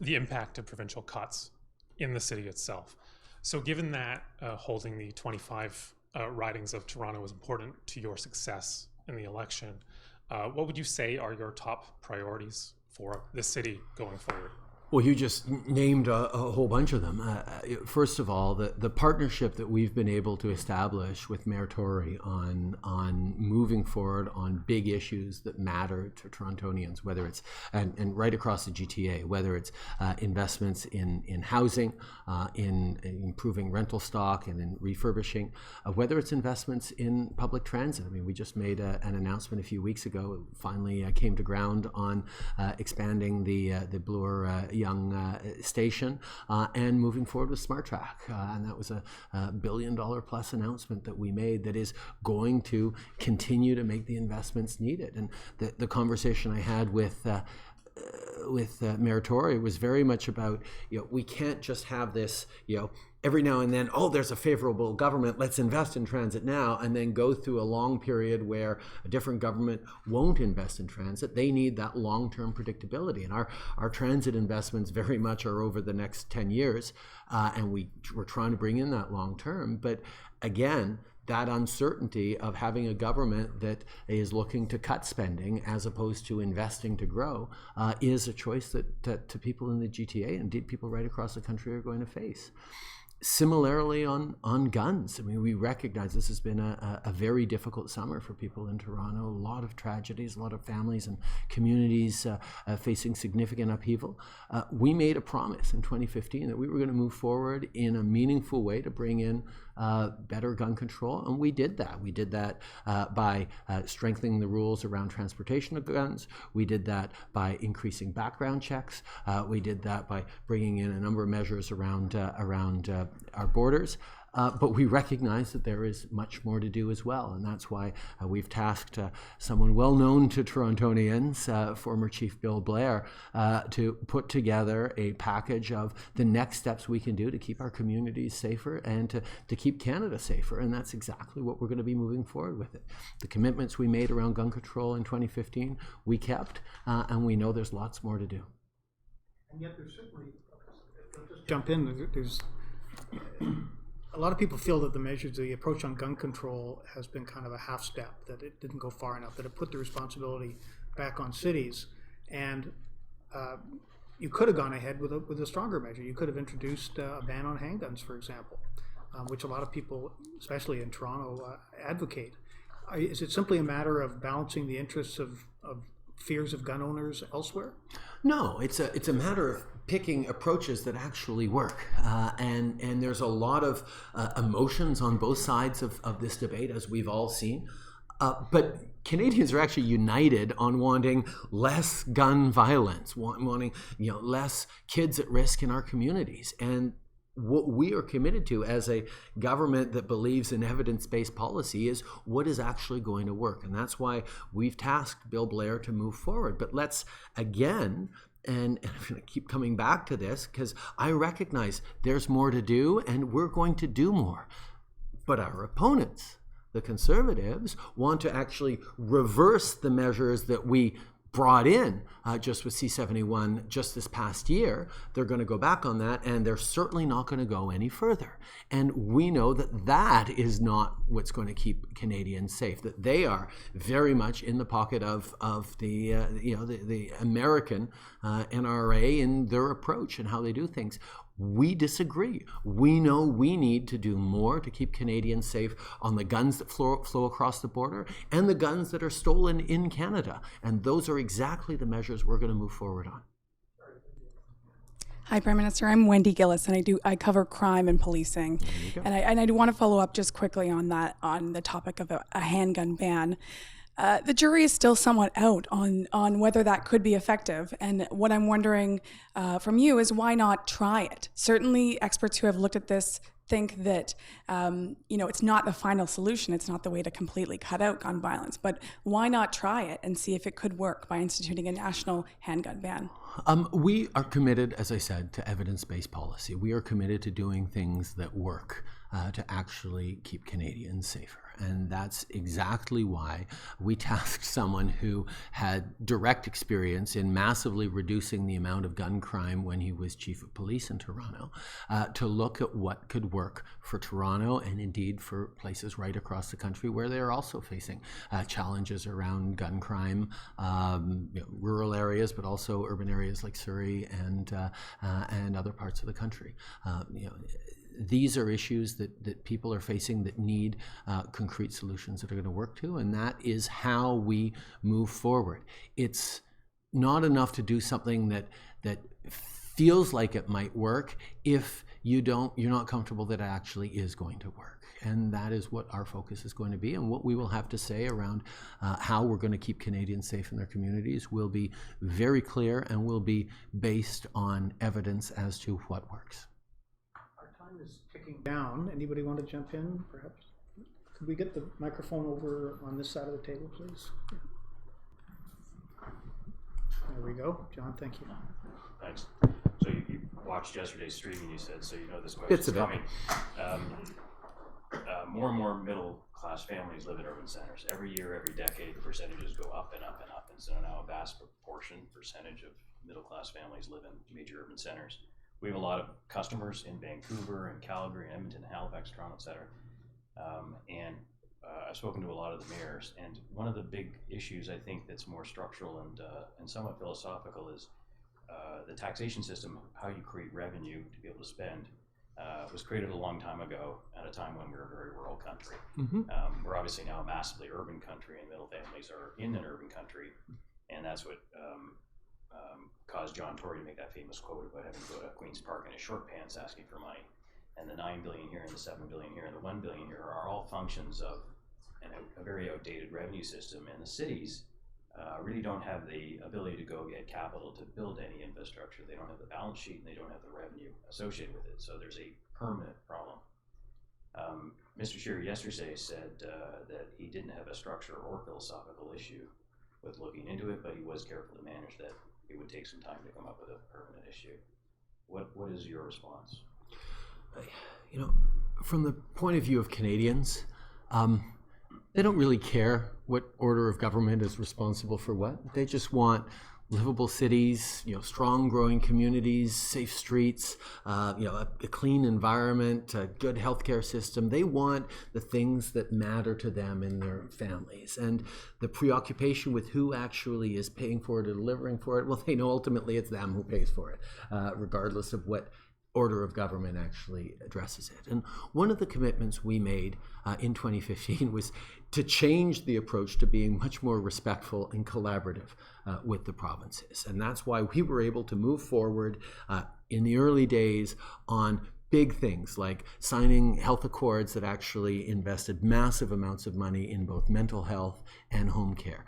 S10: the impact of provincial cuts in the city itself. So given that holding the 25 ridings of Toronto is important to your success in the election, what would you say are your top priorities for the city going forward?
S1: Well, you just named a whole bunch of them. First of all, the partnership that we've been able to establish with Mayor Tory on moving forward on big issues that matter to Torontonians, whether it's and right across the GTA, whether it's investments in housing, in improving rental stock and in refurbishing, whether it's investments in public transit. I mean, we just made an announcement a few weeks ago. It finally came to ground on expanding the Bloor Young station and moving forward with Smart Track, and that was a $1 billion plus announcement that we made that is going to continue to make the investments needed. And the conversation I had with Mayor Tory was very much about, we can't just have this, every now and then, there's a favorable government, let's invest in transit now, and then go through a long period where a different government won't invest in transit. They need that long-term predictability. And our transit investments very much are over the next 10 years, and we're trying to bring in that long-term. But again, that uncertainty of having a government that is looking to cut spending as opposed to investing to grow is a choice that people in the GTA, indeed people right across the country, are going to face. Similarly on guns, I mean, we recognize this has been a very difficult summer for people in Toronto. A lot of tragedies, a lot of families and communities facing significant upheaval. We made a promise in 2015 that we were going to move forward in a meaningful way to bring in better gun control, and we did that. We did that by strengthening the rules around transportation of guns. We did that by increasing background checks. We did that by bringing in a number of measures around our borders. But we recognize that there is much more to do as well, and that's why we've tasked someone well known to Torontonians, former Chief Bill Blair, to put together a package of the next steps we can do to keep our communities safer and to keep Canada safer, and that's exactly what we're going to be moving forward with it. The commitments we made around gun control in 2015, we kept, and we know there's lots more to do.
S3: And yet there's certainly, just jump in, there's a lot of people feel that the approach on gun control has been kind of a half step, that it didn't go far enough, that it put the responsibility back on cities. And you could have gone ahead with a stronger measure. You could have introduced a ban on handguns, for example, which a lot of people, especially in Toronto, advocate. Is it simply a matter of balancing the interests of fears of gun owners elsewhere?
S1: No, it's a matter of picking approaches that actually work, and there's a lot of emotions on both sides of this debate, as we've all seen. But Canadians are actually united on wanting less gun violence, wanting less kids at risk in our communities, and what we are committed to as a government that believes in evidence-based policy is what is actually going to work. And that's why we've tasked Bill Blair to move forward. But let's, again, and I'm going to keep coming back to this because I recognize there's more to do and we're going to do more. But our opponents, the Conservatives, want to actually reverse the measures that we brought in just with C-71 just this past year. They're going to go back on that, and they're certainly not going to go any further. And we know that that is not what's going to keep Canadians safe, that they are very much in the pocket of the American NRA in their approach and how they do things. We disagree. We know we need to do more to keep Canadians safe on the guns that flow across the border and the guns that are stolen in Canada. And those are exactly the measures we're going to move forward on.
S11: Hi, Prime Minister. I'm Wendy Gillis, and I cover crime and policing. And I do want to follow up just quickly on that, on the topic of a handgun ban. The jury is still somewhat out on whether that could be effective. And what I'm wondering from you is why not try it? Certainly experts who have looked at this think that, it's not the final solution. It's not the way to completely cut out gun violence. But why not try it and see if it could work by instituting a national handgun ban?
S1: We are committed, as I said, to evidence-based policy. We are committed to doing things that work to actually keep Canadians safer. And that's exactly why we tasked someone who had direct experience in massively reducing the amount of gun crime when he was chief of police in Toronto to look at what could work for Toronto and indeed for places right across the country where they're also facing challenges around gun crime, rural areas, but also urban areas like Surrey and other parts of the country. These are issues that people are facing that need concrete solutions that are going to work to, and that is how we move forward. It's not enough to do something that feels like it might work if you're not comfortable that it actually is going to work. And that is what our focus is going to be, and what we will have to say around how we're going to keep Canadians safe in their communities will be very clear and will be based on evidence as to what works.
S3: Is ticking down. Anybody want to jump in, perhaps? Could we get the microphone over on this side of the table, please? There we go. John, thank you.
S2: Thanks. So you watched yesterday's stream and you said, so you know this question's coming. More and more middle-class families live in urban centers. Every year, every decade, the percentages go up and up and up. And so now a vast percentage of middle-class families live in major urban centers. We have a lot of customers in Vancouver and Calgary, Edmonton, Halifax, Toronto, et cetera. I've spoken to a lot of the mayors, and one of the big issues I think that's more structural and somewhat philosophical is the taxation system, how you create revenue to be able to spend. was created a long time ago at a time when we were a very rural country. We're obviously now a massively urban country, and middle families are in an urban country, and that's what caused John Tory to make that famous quote about having to go to Queen's Park in his short pants asking for money. And the $9 billion here and the $7 billion here and the $1 billion here are all functions of a very outdated revenue system, and the cities really don't have the ability to go get capital to build any infrastructure. They don't have the balance sheet and they don't have the revenue associated with it. So there's a permanent problem. Mr. Scheer yesterday said that he didn't have a structural or philosophical issue with looking into it, but he was careful to manage that it would take some time to come up with a permanent issue. What is your response?
S1: From the point of view of Canadians, they don't really care what order of government is responsible for what. They just want livable cities, strong growing communities, safe streets, a clean environment, a good healthcare system. They want the things that matter to them and their families. And the preoccupation with who actually is paying for it or delivering for it, well, they know ultimately it's them who pays for it, regardless of what order of government actually addresses it. And one of the commitments we made in 2015 was to change the approach to being much more respectful and collaborative with the provinces. And that's why we were able to move forward in the early days on big things like signing health accords that actually invested massive amounts of money in both mental health and home care,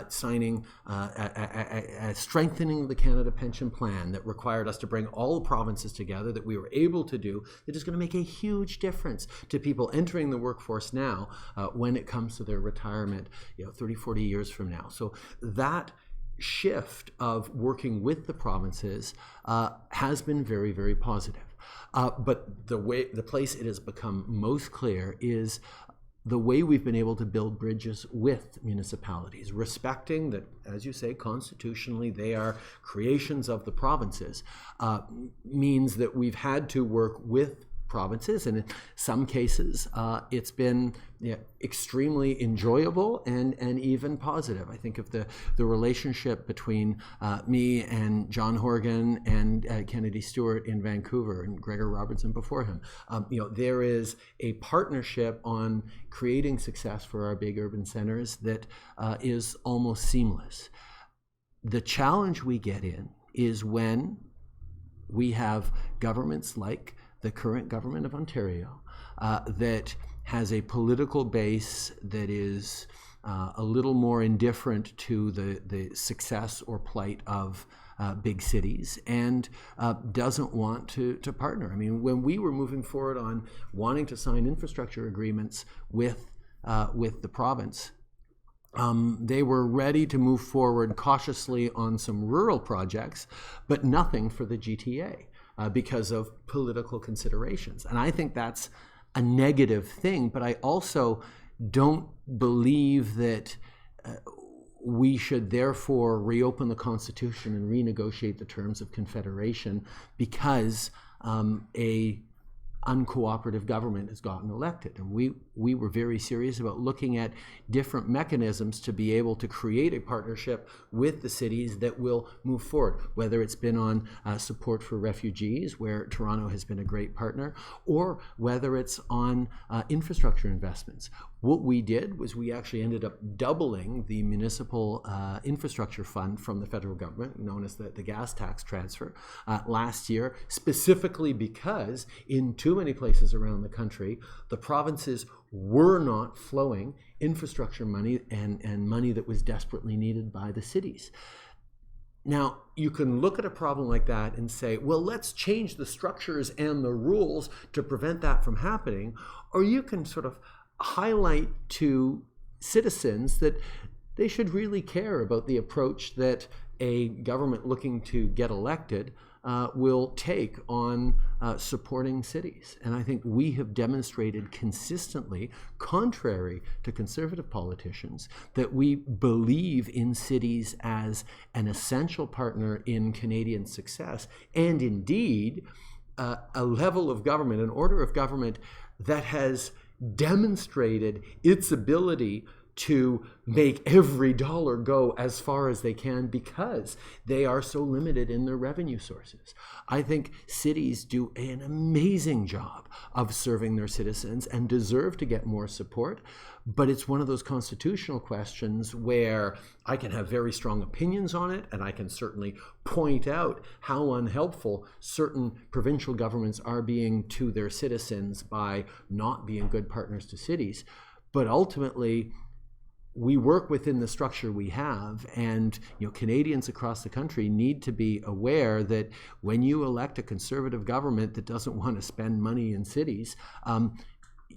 S1: signing a strengthening of the Canada Pension Plan that required us to bring all the provinces together, that we were able to do, that is going to make a huge difference to people entering the workforce now when it comes to their retirement 30, 40 years from now. So that shift of working with the provinces has been very, very positive. But the place it has become most clear is the way we've been able to build bridges with municipalities, respecting that, as you say, constitutionally they are creations of the provinces, means that we've had to work with provinces, and in some cases it's been extremely enjoyable and even positive. I think of the relationship between me and John Horgan and Kennedy Stewart in Vancouver and Gregor Robertson before him. There is a partnership on creating success for our big urban centers that is almost seamless. The challenge we get in is when we have governments like the current government of Ontario that has a political base that is a little more indifferent to the success or plight of big cities and doesn't want to partner. I mean, when we were moving forward on wanting to sign infrastructure agreements with the province, they were ready to move forward cautiously on some rural projects, but nothing for the GTA. Because of political considerations. And I think that's a negative thing, but I also don't believe that we should therefore reopen the Constitution and renegotiate the terms of Confederation because a uncooperative government has gotten elected. And we were very serious about looking at different mechanisms to be able to create a partnership with the cities that will move forward, whether it's been on support for refugees, where Toronto has been a great partner, or whether it's on infrastructure investments. What we did was we actually ended up doubling the municipal infrastructure fund from the federal government, known as the gas tax transfer, last year, specifically because in too many places around the country, the provinces were not flowing infrastructure money and money that was desperately needed by the cities. Now, you can look at a problem like that and say, well, let's change the structures and the rules to prevent that from happening, or you can sort of highlight to citizens that they should really care about the approach that a government looking to get elected will take on supporting cities. And I think we have demonstrated consistently, contrary to Conservative politicians, that we believe in cities as an essential partner in Canadian success, and indeed a level of government, an order of government that has demonstrated its ability to make every dollar go as far as they can because they are so limited in their revenue sources. I think cities do an amazing job of serving their citizens and deserve to get more support. But it's one of those constitutional questions where I can have very strong opinions on it, and I can certainly point out how unhelpful certain provincial governments are being to their citizens by not being good partners to cities. But ultimately, we work within the structure we have, and Canadians across the country need to be aware that when you elect a Conservative government that doesn't want to spend money in cities,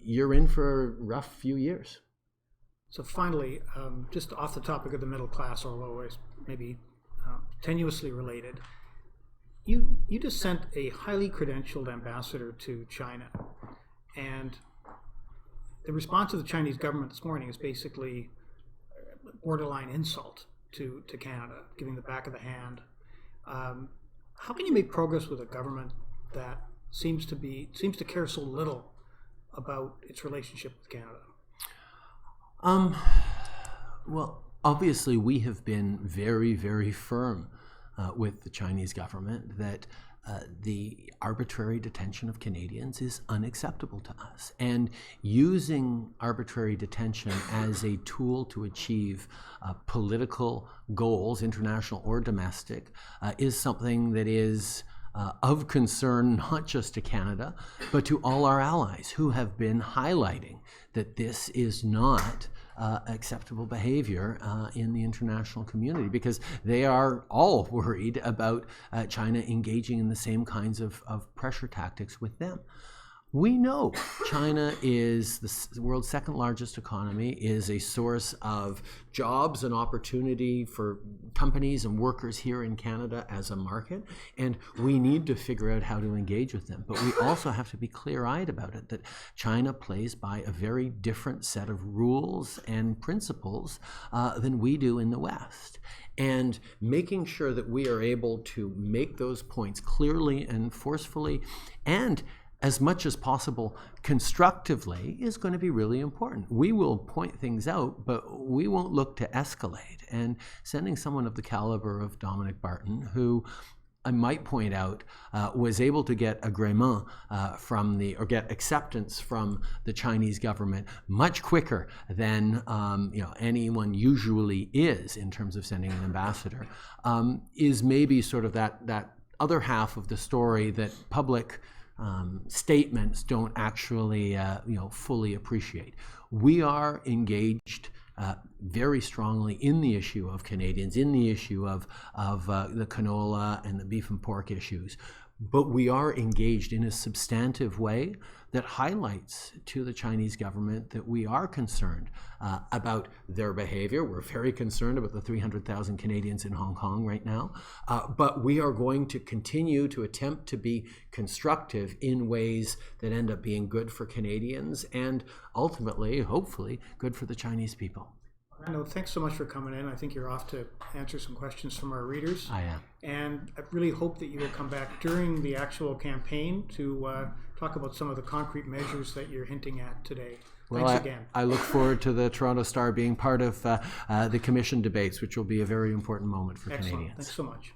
S1: you're in for a rough few years.
S3: So finally, just off the topic of the middle class, although it's maybe tenuously related, you just sent a highly credentialed ambassador to China, and the response of the Chinese government this morning is basically borderline insult to Canada, giving the back of the hand. How can you make progress with a government that seems to care so little about its relationship with Canada?
S1: Well, obviously we have been very, very firm with the Chinese government that the arbitrary detention of Canadians is unacceptable to us. And using arbitrary detention as a tool to achieve political goals, international or domestic, is something that is of concern not just to Canada, but to all our allies who have been highlighting that this is not acceptable behavior in the international community, because they are all worried about China engaging in the same kinds of pressure tactics with them. We know China is the world's second largest economy, is a source of jobs and opportunity for companies and workers here in Canada as a market, and we need to figure out how to engage with them. But we also have to be clear-eyed about it, that China plays by a very different set of rules and principles than we do in the West. And making sure that we are able to make those points clearly and forcefully and as much as possible constructively is going to be really important. We will point things out, but we won't look to escalate. And sending someone of the caliber of Dominic Barton, who I might point out was able to get agrément get acceptance from the Chinese government much quicker than anyone usually is in terms of sending an ambassador, is maybe sort of that other half of the story that public statements don't actually fully appreciate. We are engaged very strongly in the issue of Canadians, in the issue of the canola and the beef and pork issues, but we are engaged in a substantive way that highlights to the Chinese government that we are concerned about their behavior. We're very concerned about the 300,000 Canadians in Hong Kong right now, but we are going to continue to attempt to be constructive in ways that end up being good for Canadians and ultimately, hopefully, good for the Chinese people.
S3: Brando, thanks so much for coming in. I think you're off to answer some questions from our readers.
S1: I am.
S3: And I really hope that you will come back during the actual campaign to talk about some of the concrete measures that you're hinting at today.
S1: Well,
S3: thanks again.
S1: I look forward to the Toronto Star being part of the commission debates, which will be a very important moment for
S3: Excellent.
S1: Canadians.
S3: Thanks so much.